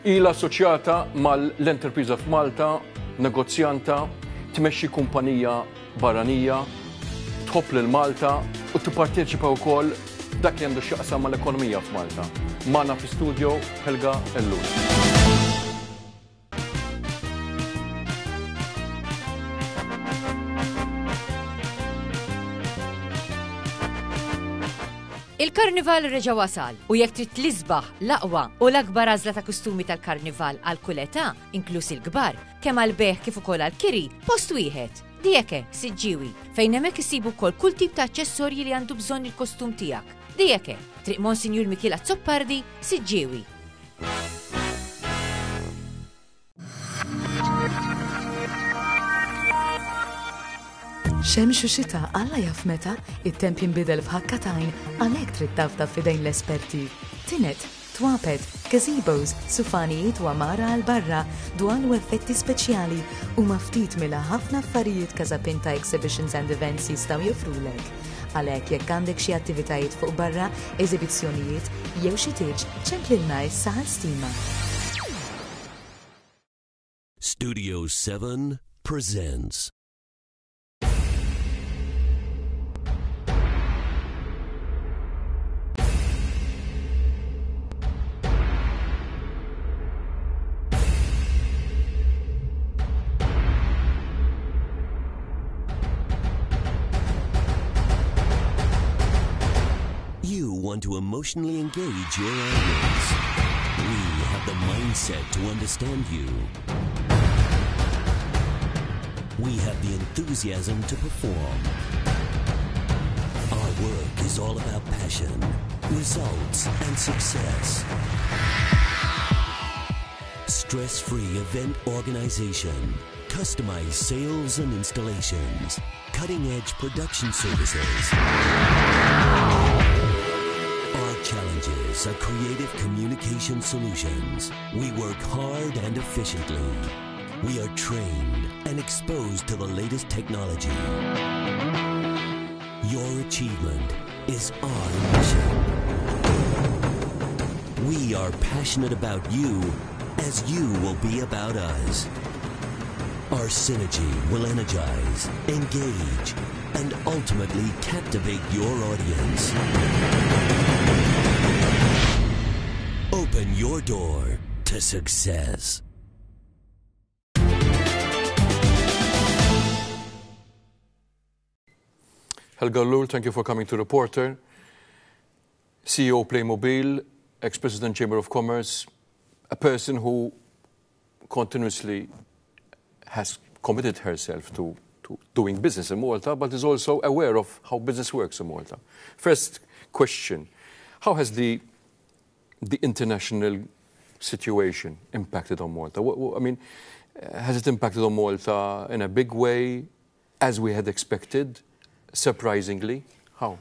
Ila assoċjata mal-Enterprise of Malta, negozjanta, tmexxi kumpanija barranija, tħobb lil Malta u tipparteċipa wkoll dak li għandu x'jaqsam mal-ekonomija f'Malta. Magħna fl-istudio Helga Ellul. Il-karnival reġa' wasal u jekk trid tlisbaħ l-aqwa u l-akbar għażla ta' kustumi tal-karnival għal kull età, inkluż il-kbar, kemm għal beħ kif ukoll għal kiri, post wieħed. Dijeke, Siġġiewi, fejn hemmhekk isibu wkoll kull tip ta' aċċessorji li għandu bżonn il-kostum tiegħek. Dijeke, triq Monsinjur Mikiela Zoppardi, Siġġiewi. Xemx u xita, Alla jaf meta, it-temp jinbidel f'ħakkatajn, għalhekk trid taf fidejn l-esperti. Tinet, twapet, gazebos, sufanijiet u amara għal barra, dwar u effetti speċjali u maftit mela ħafna affarijiet Casapinta Exhibitions and Events jistgħu joffrulek. Għalhekk jekk għandek xi attivitajiet fuq barra, eżibizzjonijiet jew xi tiġ, ċemplilna issa ħal-stima. Studio 7 presents want to emotionally engage your audience. We have the mindset to understand you. We have the enthusiasm to perform. Our work is all about passion, results, and success. Stress-free event organization, customized sales and installations, cutting-edge production services. Challenges are creative communication solutions. We work hard and efficiently. We are trained and exposed to the latest technology. Your achievement is our mission. We are passionate about you as you will be about us. Our synergy will energize, engage, and ultimately captivate your audience. Open your door to success. Helga Ellul, thank you for coming to Reporter. CEO Playmobil, ex-President Chamber of Commerce, a person who continuously has committed herself to doing business in Malta, but is also aware of how business works in Malta. First question, how has the international situation impacted on Malta? I mean, has it impacted on Malta in a big way, as we had expected, surprisingly? How?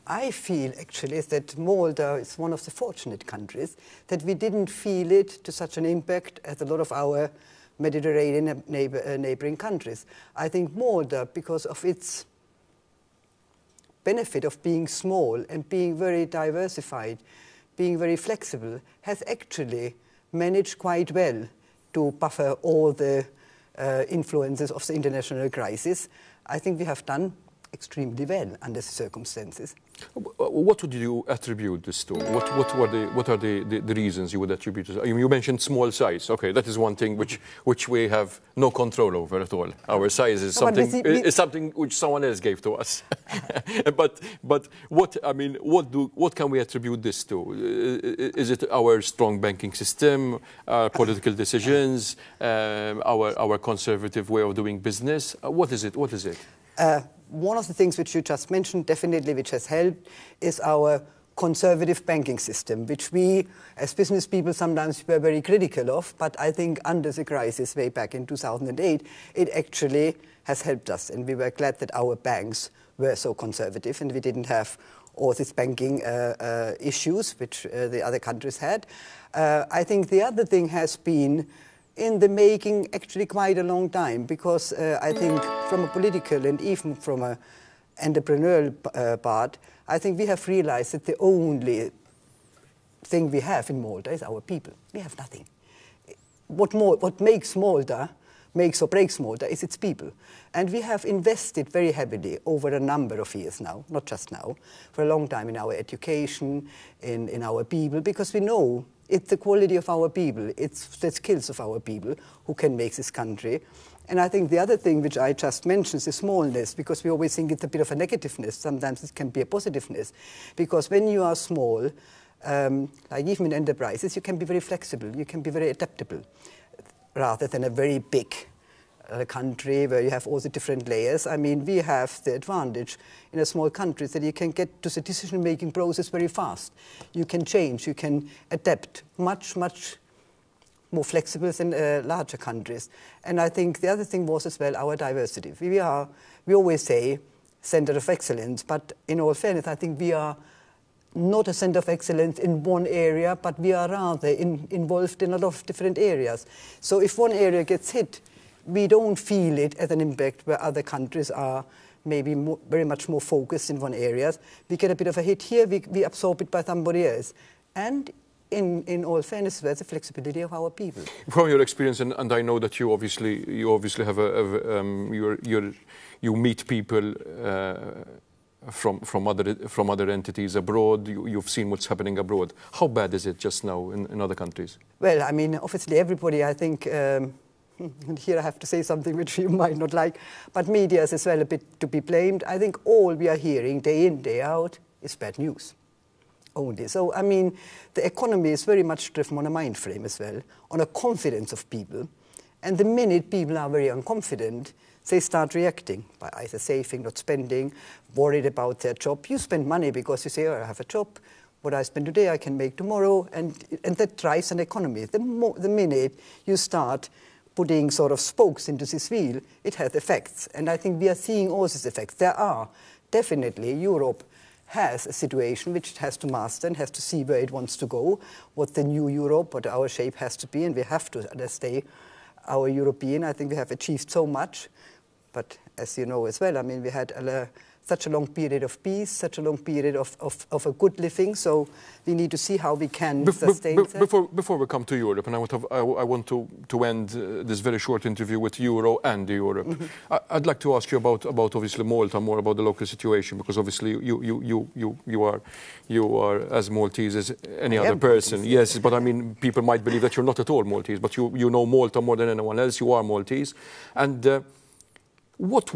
I feel, actually, that Malta is one of the fortunate countries that we didn't feel it to such an impact as a lot of our Mediterranean neighboring countries. I think Malta, because of its benefit of being small and being very diversified, being very flexible, has actually managed quite well to buffer all the influences of the international crisis. I think we have done extremely well under the circumstances. What would you attribute this to? What are the reasons you would attribute this? You mentioned small size. Okay, that is one thing which we have no control over at all. Our size is something which someone else gave to us. but what can we attribute this to? Is it our strong banking system, political decisions, our conservative way of doing business? What is it? One of the things which you just mentioned, definitely, which has helped, is our conservative banking system, which we, as business people, sometimes were very critical of. But I think under the crisis way back in 2008, it actually has helped us. And we were glad that our banks were so conservative and we didn't have all these banking issues which the other countries had. I think the other thing has been in the making actually quite a long time, because I think from a political and even from an entrepreneurial part, I think we have realized that the only thing we have in Malta is our people. We have nothing. what makes Malta, makes or breaks Malta, is its people. And we have invested very heavily over a number of years now, not just now, for a long time in our education, in our people, because we know it's the quality of our people, it's the skills of our people who can make this country. And I think the other thing which I just mentioned is the smallness, because we always think it's a bit of a negativeness. Sometimes it can be a positiveness, because when you are small, like even in enterprises, you can be very flexible, you can be very adaptable, rather than a very big country where you have all the different layers. I mean, we have the advantage in a small country that you can get to the decision-making process very fast. You can change, you can adapt much, much more flexible than larger countries. And I think the other thing was as well our diversity. We always say center of excellence, but in all fairness, I think we are not a center of excellence in one area, but we are rather involved in a lot of different areas. So if one area gets hit, we don't feel it as an impact where other countries are maybe very much more focused in one area. We get a bit of a hit here, we absorb it by somebody else. And in all fairness, there's the flexibility of our people. From your experience, and I know that you obviously have you meet people from other entities abroad. You've seen what's happening abroad. How bad is it just now in other countries? Well, I mean, obviously everybody, I think, and here I have to say something which you might not like, but media is as well a bit to be blamed. I think all we are hearing day in, day out is bad news only. So, I mean, the economy is very much driven on a mind frame as well, on a confidence of people. And the minute people are very unconfident, they start reacting by either saving, not spending, worried about their job. You spend money because you say, oh, I have a job. What I spend today, I can make tomorrow. And that drives an economy. The minute you start putting sort of spokes into this wheel, it has effects. And I think we are seeing all these effects. There are definitely, Europe has a situation which it has to master and has to see where it wants to go, what the new Europe, what our shape has to be, and we have to stay our European. I think we have achieved so much, but as you know as well, I mean, we had such a long period of peace, such a long period of a good living, so we need to see how we can sustain that. Before we come to Europe, and I want to end this very short interview with Euro and Europe. Mm-hmm. I'd like to ask you about obviously Malta, more about the local situation, because obviously you are as Maltese as any other person. Yes, but I mean, people might believe that you're not at all Maltese, but you know Malta more than anyone else. You are Maltese, and what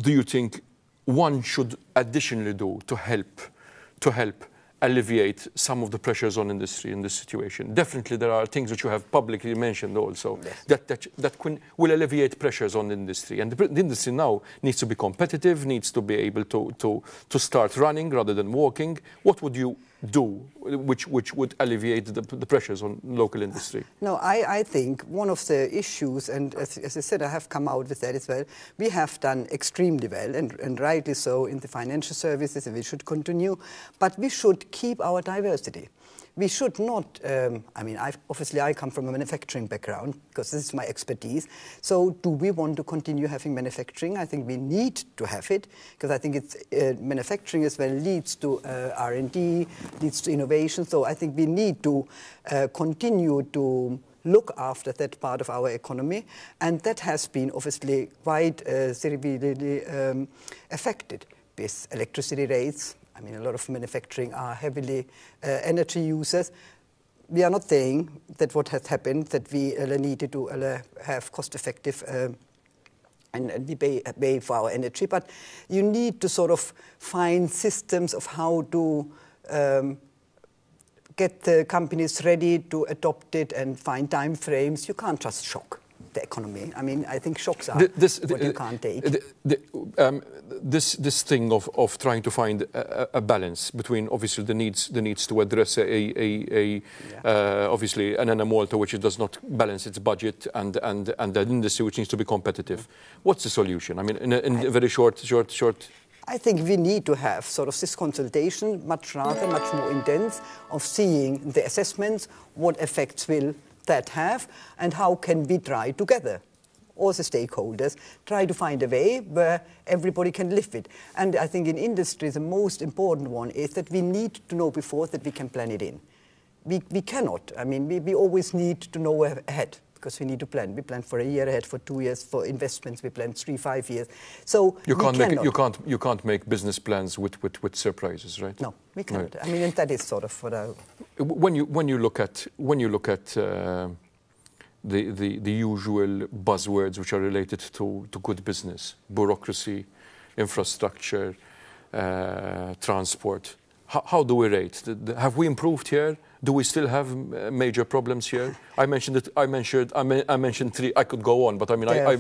do you think one should additionally do to help alleviate some of the pressures on industry in this situation? Definitely there are things which you have publicly mentioned also, yes, that will alleviate pressures on the industry. And the industry now needs to be competitive, needs to be able to start running rather than walking. What would you do which would alleviate the pressures on local industry? No, I think one of the issues, and as I said, I have come out with that as well, we have done extremely well, and rightly so, in the financial services, and we should continue, but we should keep our diversity. We should not, I mean, obviously I come from a manufacturing background, because this is my expertise. So do we want to continue having manufacturing? I think we need to have it, because I think it's, manufacturing as well leads to R&D, leads to innovation. So I think we need to continue to look after that part of our economy. And that has been obviously quite severely affected with electricity rates. I mean, a lot of manufacturing are heavily energy users. We are not saying that what has happened, that we needed to have cost-effective and we pay for our energy, but you need to sort of find systems of how to get the companies ready to adopt it and find time frames. You can't just shock the economy. I mean, I think shocks are what you can't take. This thing of trying to find a balance between obviously the needs to address obviously an Malta which does not balance its budget and the industry which needs to be competitive. What's the solution? I mean, in a very short. I think we need to have sort of this consultation, much more intense, of seeing the assessments, what effects will that have, and how can we try together, all the stakeholders, try to find a way where everybody can live with. And I think in industry, the most important one is that we need to know before that we can plan it in. we cannot. I mean, we always need to know ahead, because we need to plan. We plan for a year ahead, for 2 years, for investments we plan 3-5 years. So you can't make business plans with surprises, right? No, we cannot. Right. I mean, and that is sort of what I. When you look at the usual buzzwords which are related to good business, bureaucracy, infrastructure, transport, how do we rate? Have we improved here? Do we still have major problems here? I mentioned 3. I could go on, but I mean, I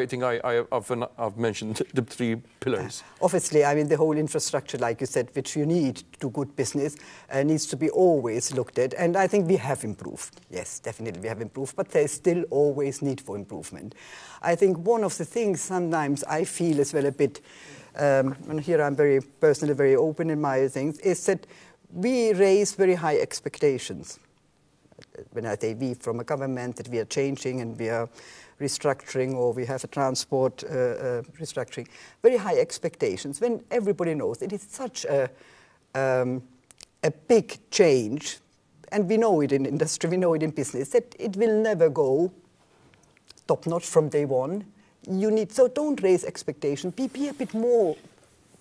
think I've mentioned the 3 pillars. Obviously, I mean, the whole infrastructure, like you said, which you need to do good business, needs to be always looked at. And I think we have improved. Yes, definitely we have improved, but there's still always need for improvement. I think one of the things sometimes I feel as well a bit, and here I'm very personally very open in my things, is that we raise very high expectations. When I say we, from a government, that we are changing and we are restructuring, or we have a transport restructuring, very high expectations, when everybody knows it is such a big change, and we know it in industry, we know it in business, that it will never go top-notch from day one. So don't raise expectations. Be a bit more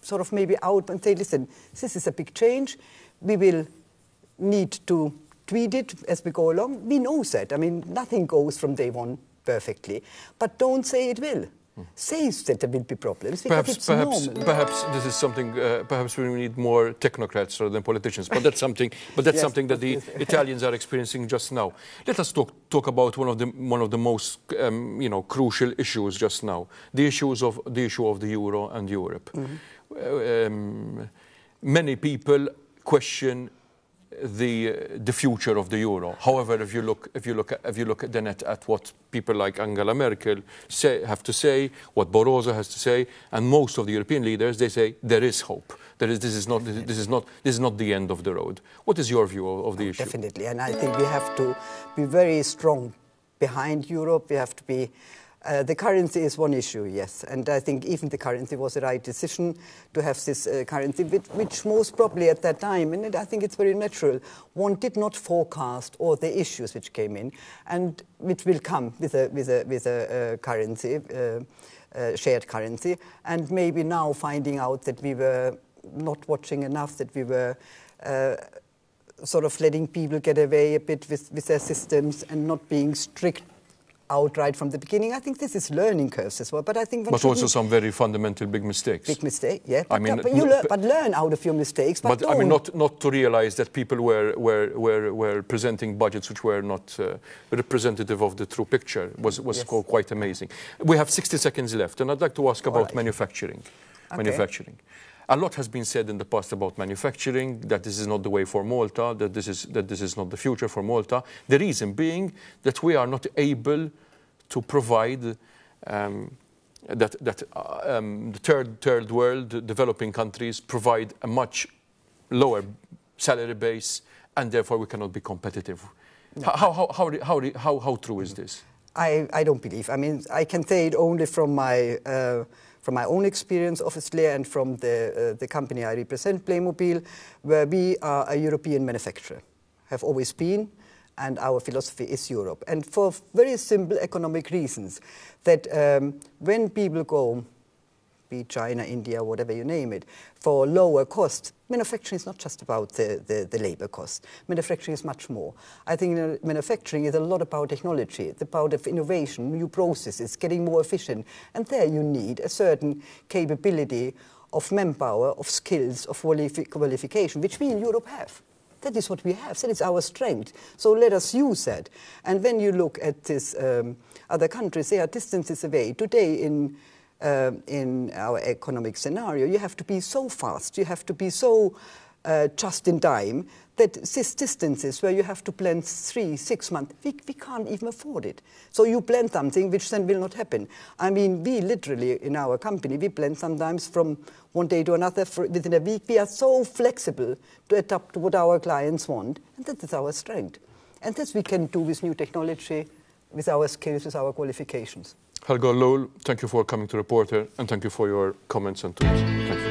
sort of maybe out and say, listen, this is a big change. We will need to tweak it as we go along. We know that. I mean, nothing goes from day one perfectly. But don't say it will. Say that there will be problems, because it's normal. Perhaps this is something. Perhaps we need more technocrats rather than politicians. But that's something. But that's something that the Italians are experiencing just now. Let us talk about one of the most crucial issues just now. The issue of the euro and Europe. Many people question the future of the euro. However, if you look at what people like Angela Merkel have to say, what Barroso has to say, and most of the European leaders, they say there is hope. This is not the end of the road. What is your view of the issue? Definitely, and I think we have to be very strong behind Europe. We have to be. The currency is one issue, yes, and I think even the currency was the right decision to have this currency, which most probably at that time, and I think it's very natural, one did not forecast all the issues which came in, and which will come with a currency, shared currency, and maybe now finding out that we were not watching enough, that we were sort of letting people get away a bit with their systems and not being strict outright from the beginning. I think this is learning curves as well. But I think, but also some very fundamental big mistakes. Big mistake, yeah. But, but learn out of your mistakes. But I mean, not to realize that people were presenting budgets which were not representative of the true picture was quite amazing. We have 60 seconds left, and I'd like to ask about manufacturing. Okay. Manufacturing. A lot has been said in the past about manufacturing, that this is not the way for Malta, that this is not the future for Malta. The reason being that we are not able to provide the third world developing countries provide a much lower salary base, and therefore we cannot be competitive. No. How true is this? I don't believe. I mean, I can say it only from my own experience, obviously, and from the company I represent, Playmobil, where we are a European manufacturer, have always been, and our philosophy is Europe. And for very simple economic reasons, that when people go, be it China, India, whatever you name it, for lower cost, manufacturing is not just about the labor cost. Manufacturing is much more. I think manufacturing is a lot about technology. It's about innovation, new processes, getting more efficient. And there you need a certain capability of manpower, of skills, of qualification, which we in Europe have. That is what we have. That is our strength. So let us use that. And when you look at this other countries, they are distances away. Today in our economic scenario, you have to be so fast, you have to be so just in time, that these distances where you have to plan 3-6 months, we can't even afford it. So you plan something which then will not happen. I mean, we literally, in our company, we plan sometimes from one day to another within a week. We are so flexible to adapt to what our clients want, and that is our strength. And this we can do with new technology, with our skills, with our qualifications. Helga Ellul, thank you for coming to Reporter, and thank you for your comments and tools. Thank you.